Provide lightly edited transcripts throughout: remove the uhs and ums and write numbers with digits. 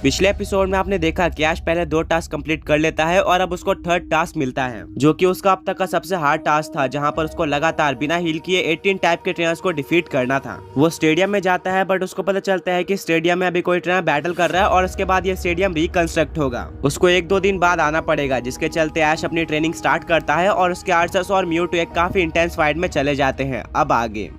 पिछले एपिसोड में आपने देखा कि ऐश पहले 2 टास्क कंप्लीट कर लेता है और अब उसको थर्ड टास्क मिलता है, जो कि उसका अब तक का सबसे हार्ड टास्क था, जहां पर उसको लगातार बिना हील किए 18 टाइप के ट्रेनर्स को डिफीट करना था। वो स्टेडियम में जाता है, बट उसको पता चलता है कि स्टेडियम में अभी कोई ट्रेनर बैटल कर रहा है और उसके बाद ये स्टेडियम रिकंस्ट्रक्ट होगा। उसको 1-2 दिन बाद आना पड़ेगा, जिसके चलते ऐश अपनी ट्रेनिंग स्टार्ट करता है और उसके आर्चर्स और म्यूटू एक काफी इंटेंस फाइट में चले जाते हैं। अब आगे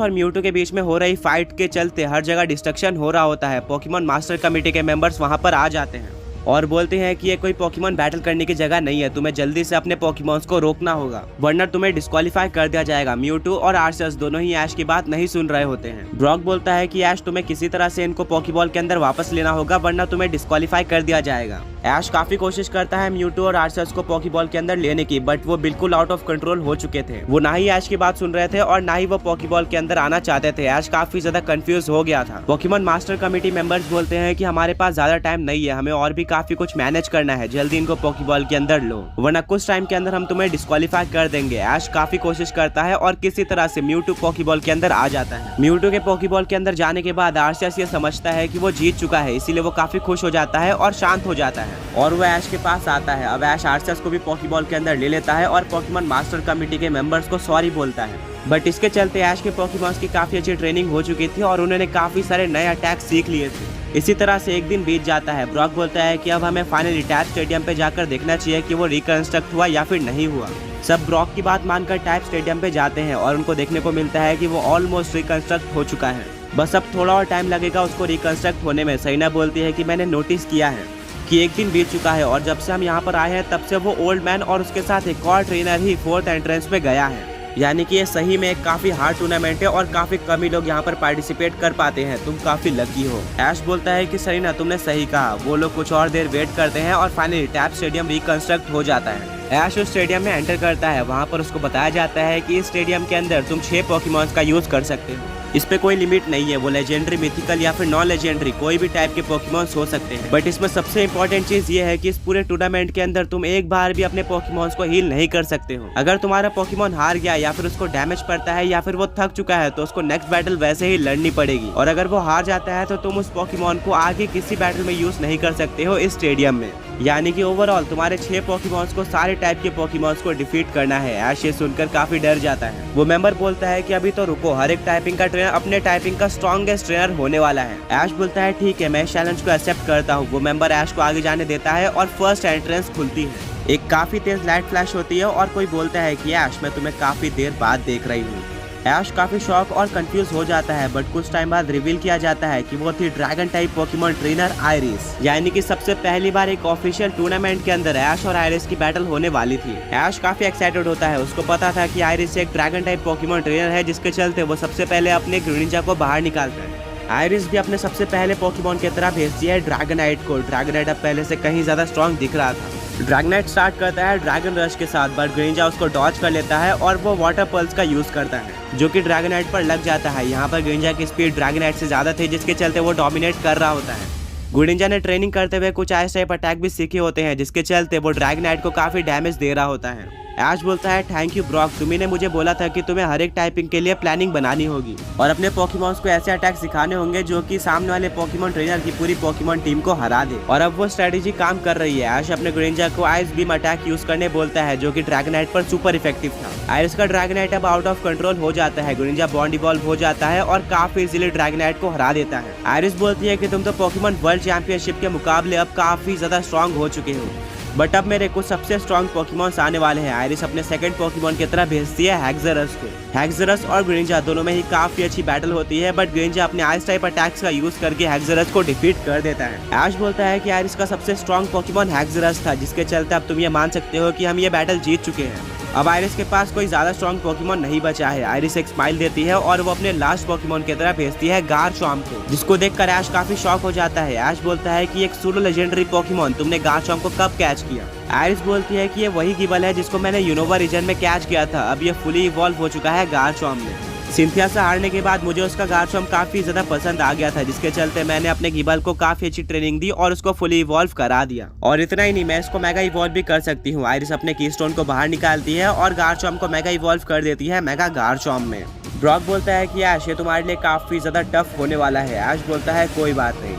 और म्यूटू के बीच में हो रही फाइट के चलते हर जगह डिस्ट्रक्शन हो रहा होता है। पोकेमॉन मास्टर कमेटी के मेंबर्स वहां पर आ जाते हैं और बोलते हैं कि ये कोई पोकेमॉन बैटल करने की जगह नहीं है, तुम्हें जल्दी से अपने पोकेमॉन्स को रोकना होगा वरना तुम्हें डिस्क्वालीफाई कर दिया जाएगा। म्यूटू और आर्चर्स दोनों ही ऐश की बात नहीं सुन रहे होते हैं। ब्रॉक बोलता है कि ऐश तुम्हें किसी तरह से इनको पोकेबॉल के अंदर वापस लेना होगा वरना तुम्हें डिस्क्वालीफाई कर दिया जाएगा। ऐश काफी कोशिश करता है म्यूटू और आर्चर्स को पोकेबॉल के अंदर लेने की, बट वो बिल्कुल आउट ऑफ कंट्रोल हो चुके थे। वो ना ही ऐश की बात सुन रहे थे और ना ही वो पोकेबॉल के अंदर आना चाहते थे। ऐश काफी ज्यादा कंफ्यूज हो गया था। पोकेमॉन मास्टर कमेटी मेंबर्स बोलते हैं कि हमारे पास ज्यादा टाइम नहीं है, हमें और भी काफी कुछ मैनेज करना है, जल्दी इनको पोकेबॉल के अंदर लो वरना कुछ टाइम के अंदर हम तुम्हें डिस्क्वालीफाई कर देंगे। ऐश काफी कोशिश करता है और किसी तरह से म्यूटू पोकेबॉल के अंदर आ जाता है। म्यूटू के पोकेबॉल के अंदर जाने के बाद आर्सियस ये समझता है कि वो जीत चुका है, इसीलिए वो काफी खुश हो जाता है और शांत हो जाता है और वो ऐश के पास आता है। अब ऐश आर्सियस को भी पोकेबॉल के अंदर ले लेता है और पोकेमॉन मास्टर कमेटी के मेंबर्स को सॉरी बोलता है, बट इसके चलते ऐश के पोकेमॉन्स की काफी अच्छी ट्रेनिंग हो चुकी थी और उन्होंने काफी सारे नए अटैक सीख लिए थे। इसी तरह से एक दिन बीत जाता है। ब्रॉक बोलता है कि अब हमें फाइनली टैप स्टेडियम पे जाकर देखना चाहिए कि वो रिकंस्ट्रक्ट हुआ या फिर नहीं हुआ। सब ब्रॉक की बात मानकर टैप स्टेडियम पे जाते हैं और उनको देखने को मिलता है कि वो ऑलमोस्ट रिकंस्ट्रक्ट हो चुका है, बस अब थोड़ा और टाइम लगेगा उसको रिकंस्ट्रक्ट होने में। सहीना बोलती है कि मैंने नोटिस किया है कि एक दिन बीत चुका है और जब से हम यहाँ पर आए हैं तब से वो ओल्ड मैन और उसके साथ एक और ट्रेनर ही 4th एंट्रेंस पे गया है, यानी कि ये सही में एक काफी हार्ड टूर्नामेंट है और काफी कम ही लोग यहाँ पर पार्टिसिपेट कर पाते हैं। तुम काफी लकी हो। ऐश बोलता है कि सरीना तुमने सही कहा। वो लोग कुछ और देर वेट करते हैं और फाइनली टैप स्टेडियम रिकंस्ट्रक्ट हो जाता है। ऐश उस स्टेडियम में एंटर करता है। वहाँ पर उसको बताया जाता है कि इस स्टेडियम के अंदर तुम 6 पोकेमॉन्स का यूज कर सकते हो। इस पे कोई लिमिट नहीं है, वो लेजेंडरी, मिथिकल या फिर नॉन लेजेंडरी कोई भी टाइप के पोकेमॉन्स हो सकते हैं। बट इसमें सबसे इम्पोर्टेंट चीज ये है कि इस पूरे टूर्नामेंट के अंदर तुम एक बार भी अपने पोकेमॉन्स को हील नहीं कर सकते हो। अगर तुम्हारा पोकेमॉन हार गया या फिर उसको डैमेज पड़ता है या फिर वो थक चुका है तो उसको नेक्स्ट बैटल वैसे ही लड़नी पड़ेगी, और अगर वो हार जाता है तो तुम उस पोकेमॉन को आगे किसी बैटल में यूज नहीं कर सकते हो इस स्टेडियम में। यानी कि ओवरऑल तुम्हारे 6 पोकेमॉन्स को सारे टाइप के पोकेमॉन्स को डिफीट करना है। ऐश ये सुनकर काफी डर जाता है। वो मेंबर बोलता है कि अभी तो रुको, हर एक टाइपिंग का ट्रेनर अपने टाइपिंग का स्ट्रॉन्गेस्ट ट्रेनर होने वाला है। ऐश बोलता है ठीक है, मैं इस चैलेंज को एक्सेप्ट करता हूँ। वो मेंबर ऐश को आगे जाने देता है और फर्स्ट एंट्रेंस खुलती है। एक काफी तेज लाइट फ्लैश होती है और कोई बोलता है कि ऐश मैं तुम्हें काफी देर बाद देख रही हूँ। ऐश काफी शॉक और कंफ्यूज हो जाता है, बट कुछ टाइम बाद रिवील किया जाता है कि वो थी dragon type Pokemon trainer iris. यानी कि सबसे पहली बार एक ऑफिशियल टूर्नामेंट के अंदर ऐश और आइरिस की बैटल होने वाली थी। ऐश काफी एक्साइटेड होता है। उसको पता था कि आइरिस एक ड्रैगन टाइप पोकेमॉन ट्रेनर है, जिसके चलते वो सबसे पहले अपने ग्रीनिंजा को बाहर निकालता है। आइरिस भी अपने सबसे पहले पोकेमॉन की तरह भेजती है ड्रैगनाइट को। ड्रैगनाइट अब पहले से कहीं ज्यादा स्ट्रॉन्ग दिख रहा था। ड्रैगनाइट स्टार्ट करता है ड्रैगन रश के साथ, बट ग्रीनिंजा उसको डॉज कर लेता है और वो वाटर पल्स का यूज करता है, जो कि ड्रैगनाइट पर लग जाता है। यहाँ पर ग्रीनिंजा की स्पीड ड्रैगनाइट से ज्यादा थी, जिसके चलते वो डोमिनेट कर रहा होता है। ग्रीनिंजा ने ट्रेनिंग करते हुए कुछ आइस टाइप अटैक भी सीखे होते हैं, जिसके चलते वो ड्रैगनाइट को काफी डैमेज दे रहा होता है। ऐश बोलता है थैंक यू ब्रॉक, तुम्ही ने मुझे बोला था कि तुम्हें हर एक टाइपिंग के लिए प्लानिंग बनानी होगी और अपने पोकेमॉन्स को ऐसे अटैक सिखाने होंगे जो कि सामने वाले पोकेमॉन ट्रेनर की पूरी पोकेमॉन टीम को हरा दे। और अब वो स्ट्रेटेजी काम कर रही है। ऐश अपने ग्रीनिंजा को आइस बीम अटैक यूज करने बोलता है, जो कि ड्रैगनाइट पर सुपर इफेक्टिव था। आइरिस का ड्रैगनाइट अब आउट ऑफ कंट्रोल हो जाता है। ग्रीनिंजा बॉन्ड इवॉल्व हो जाता है और काफी इजीली ड्रैगनाइट को हरा देता है। आइरिस बोलती है कि तुम तो पोकेमॉन वर्ल्ड चैंपियनशिप के मुकाबले अब काफी ज्यादा स्ट्रॉन्ग हो चुके हो, बट अब मेरे कुछ सबसे स्ट्रॉन्ग पोकेमॉन्स आने वाले हैं। आइरिस अपने सेकंड पोकेमॉन की तरह भेजती है हेक्सरस को। हेक्सरस और ग्रीनिंजा दोनों में ही काफी अच्छी बैटल होती है, बट ग्रीनिंजा अपने आइस टाइप अटैक्स का यूज करके हेक्सरस को डिफीट कर देता है। ऐश बोलता है कि आइरिस का सबसे स्ट्रॉन्ग पोकेमॉन हेक्सरस था, जिसके चलते अब तुम ये मान सकते हो कि हम ये बैटल जीत चुके हैं। अब आइरिस के पास कोई ज्यादा स्ट्रॉन्ग पोकेमॉन नहीं बचा है। आइरिस एक स्माइल देती है और वो अपने लास्ट पोकेमॉन की तरह भेजती है गार्चॉम्प को, जिसको देखकर ऐश काफी शॉक हो जाता है। ऐश बोलता है कि एक सोलो लेजेंडरी पोकेमॉन तुमने गार्चॉम्प को कब कैच किया? आइरिस बोलती है कि ये वही गिबल है जिसको मैंने यूनोवा रीजन में कैच किया था। अब ये फुली इवॉल्व हो चुका है गार्चॉम्प में। सिंथिया से हारने के बाद मुझे उसका गार्चॉम्प काफी ज्यादा पसंद आ गया था, जिसके चलते मैंने अपने गिबल को काफी अच्छी ट्रेनिंग दी और उसको फुली इवॉल्व करा दिया। और इतना ही नहीं, मैं इसको मेगा इवॉल्व भी कर सकती हूँ। आइरिस अपने कीस्टोन को बाहर निकालती है और गार्चॉम्प को मेगा इवॉल्व कर देती है मेगा गार्चॉम्प में। ब्रॉक बोलता है कि ऐश ये तुम्हारे लिए काफी ज्यादा टफ होने वाला है। ऐश बोलता है कोई बात नहीं।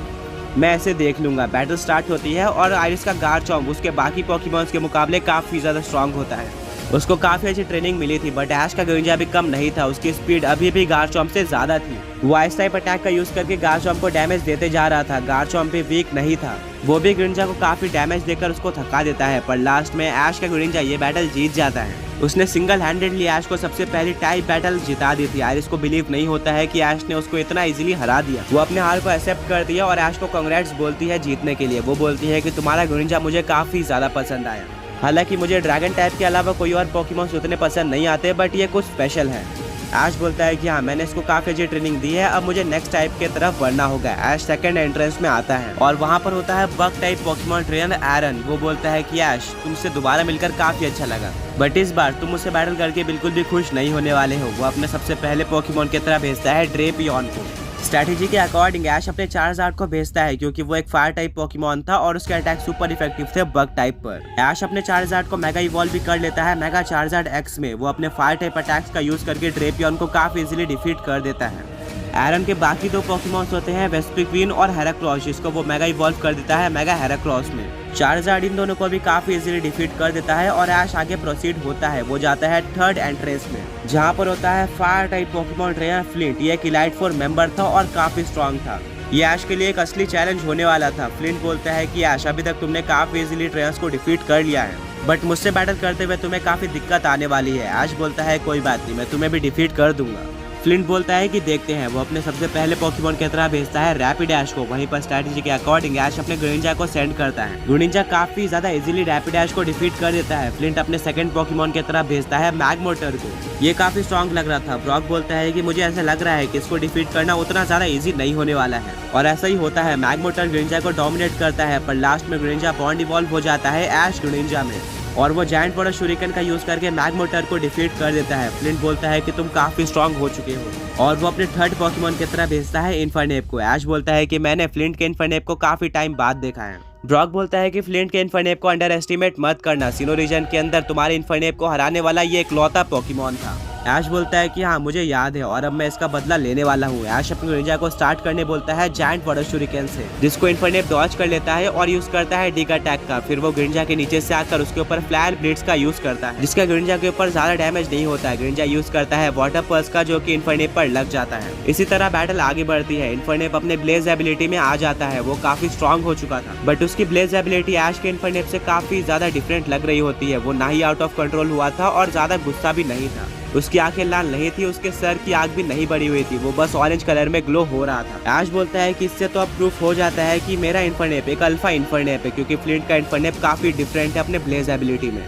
मैं ऐसे देख लूंगा। बैटल स्टार्ट होती है और आयरिस का गार्चॉम्प उसके बाकी पोकेमॉन्स के मुकाबले काफी ज्यादा स्ट्रांग होता है। उसको काफी अच्छी ट्रेनिंग मिली थी, बट ऐश का ग्रिंजा भी कम नहीं था। उसकी स्पीड अभी भी गार्चॉम्प से ज्यादा थी। वो आइस टाइप अटैक का यूज करके गार्चॉम्प को डैमेज देते जा रहा था। गार्चॉम्प भी वीक नहीं था, वो भी ग्रिंजा को काफी डैमेज देकर उसको थका देता है। पर लास्ट में ऐश का ग्रिंजा ये बैटल जीत जाता है। उसने सिंगल हैंडेडली ऐश को सबसे पहली टाइप बैटल जिता दी थी। आयरिस को बिलीव नहीं होता है कि ऐश ने उसको इतना इजीली हरा दिया। वो अपने हार को एक्सेप्ट कर दिया और ऐश को कांग्रेट्स बोलती है जीतने के लिए। वो बोलती है कि तुम्हारा ग्रिंजा मुझे काफी ज्यादा पसंद आया। हालांकि मुझे ड्रैगन टाइप के अलावा कोई और पोकेमॉन्स उतने पसंद नहीं आते, बट ये कुछ स्पेशल है। ऐश बोलता है कि हाँ, मैंने इसको काफी अच्छी ट्रेनिंग दी है, अब मुझे नेक्स्ट टाइप के तरफ बढ़ना होगा। ऐश सेकंड एंट्रेंस में आता है और वहाँ पर होता है बग टाइप पोकेमॉन ट्रेनर एरन। वो बोलता है कि ऐश, तुमसे दोबारा मिलकर काफी अच्छा लगा, बट इस बार तुम मुझसे बैटल करके बिल्कुल भी खुश नहीं होने वाले हो। वो अपने सबसे पहले पोकेमॉन की तरह भेजता है ड्रेपियन को। स्ट्रैटेजी के अकॉर्डिंग ऐश अपने चार्जार्ड को भेजता है क्योंकि वो एक फायर टाइप पोकेमॉन था और उसके अटैक सुपर इफेक्टिव थे बग टाइप पर। ऐश अपने चार्जार्ड को मेगा इवॉल्व भी कर लेता है मेगा चार्जार्ड एक्स में। वो अपने फायर टाइप अटैक्स का यूज करके ड्रेपियन को काफी इजीली डिफीट कर देता है। एरन के बाकी दो पोकेमॉन्स होते हैं वेस्पिक्वीन और हेराक्रोस, जिसको वो मेगा इवॉल्व कर देता है मेगा हेराक्रोस में। चार्जार्ड इन दोनों को भी काफी इजीली डिफीट कर देता है और ऐश आगे प्रोसीड होता है। वो जाता है थर्ड एंट्रेंस में, जहाँ पर होता है fire type Pokemon trainer flint. ये एक इलाइट 4 मेंबर था और काफी स्ट्रॉन्ग था। ये ऐश के लिए एक असली चैलेंज होने वाला था। फ्लिंट बोलता है कि ऐश, अभी तक तुमने काफी इजीली ट्रेनर्स को डिफीट कर लिया है, बट मुझसे बैटल करते हुए तुम्हें काफी दिक्कत आने वाली है। ऐश बोलता है कोई बात नहीं, मैं तुम्हें भी डिफीट कर दूंगा। फ्लिंट बोलता है कि देखते हैं। वो अपने सबसे पहले पोकेमॉन की तरह भेजता है रैपिड ऐश को। वहीं पर स्ट्रैटेजी के अकॉर्डिंग ऐश अपने ग्रिंजा को सेंड करता है। ग्रिंजा काफी ज्यादा इजीली रैपिड ऐश को डिफीट कर देता है। फ्लिंट अपने सेकंड पोकेमॉन की तरह भेजता है मैगमोटर को। ये काफी स्ट्रॉन्ग लग रहा था। ब्रॉक बोलता है कि मुझे ऐसा लग रहा है कि इसको डिफीट करना उतना ज्यादा इजी नहीं होने वाला है, और ऐसा ही होता है। मैगमोटर ग्रिंजा को डोमिनेट करता है, पर लास्ट में ग्रिंजा बॉन्ड इवॉल्व हो जाता है ऐश ग्रिंजा में और वो जायंट बॉर्डर शुरिकन का यूज करके मैगमोटर को डिफीट कर देता है। फ्लिंट बोलता है कि तुम काफी स्ट्रॉन्ग हो चुके हो और वो अपने थर्ड पोकेमॉन की तरह भेजता है इन्फरनेप को। ऐश बोलता है कि मैंने फ्लिंट के इन्फरनेप को काफी टाइम बाद देखा है। ब्रॉक बोलता है कि फ्लिंट के इन्फरनेप को अंडर एस्टिमेट मत करना, सिनो रीजन के अंदर तुम्हारे इन्फरनेप को हराने वाला ये इकलौता पोकेमॉन था। ऐश बोलता है कि हाँ, मुझे याद है और अब मैं इसका बदला लेने वाला हूँ। ऐश अपने ग्रिंजा को स्टार्ट करने बोलता है जायंट बॉर्डर शुरिकन से, जिसको इन्फरनेप डॉज कर लेता है और यूज करता है डिग अटैक का। फिर वो ग्रिंजा के नीचे से आकर उसके ऊपर फ्लायर ब्लेड्स का यूज करता है, जिसका ग्रिंजा के ऊपर ज्यादा डैमेज नहीं होता है। ग्रिंजा यूज करता है वाटर पल्स का, जो कि इन्फरनेप पर लग जाता है। इसी तरह बैटल आगे बढ़ती है। इन्फरनेप अपने ब्लेज एबिलिटी में आ जाता है। वो काफी स्ट्रॉन्ग हो चुका था, बट उसकी ब्लेज एबिलिटी ऐश के इन्फरनेप से काफी ज्यादा डिफरेंट लग रही होती है। वो ना ही आउट ऑफ कंट्रोल हुआ था और ज्यादा गुस्सा भी नहीं था। उसकी आंखें लाल नहीं थी, उसके सर की आग भी नहीं बढ़ी हुई थी, वो बस ऑरेंज कलर में ग्लो हो रहा था। ऐश बोलता है कि इससे तो अब प्रूफ हो जाता है कि मेरा इन्फरनेप एक अल्फा इन्फरनेप है, क्योंकि फ्लिंट का इन्फरनेप काफी डिफरेंट है अपने ब्लेज एबिलिटी में।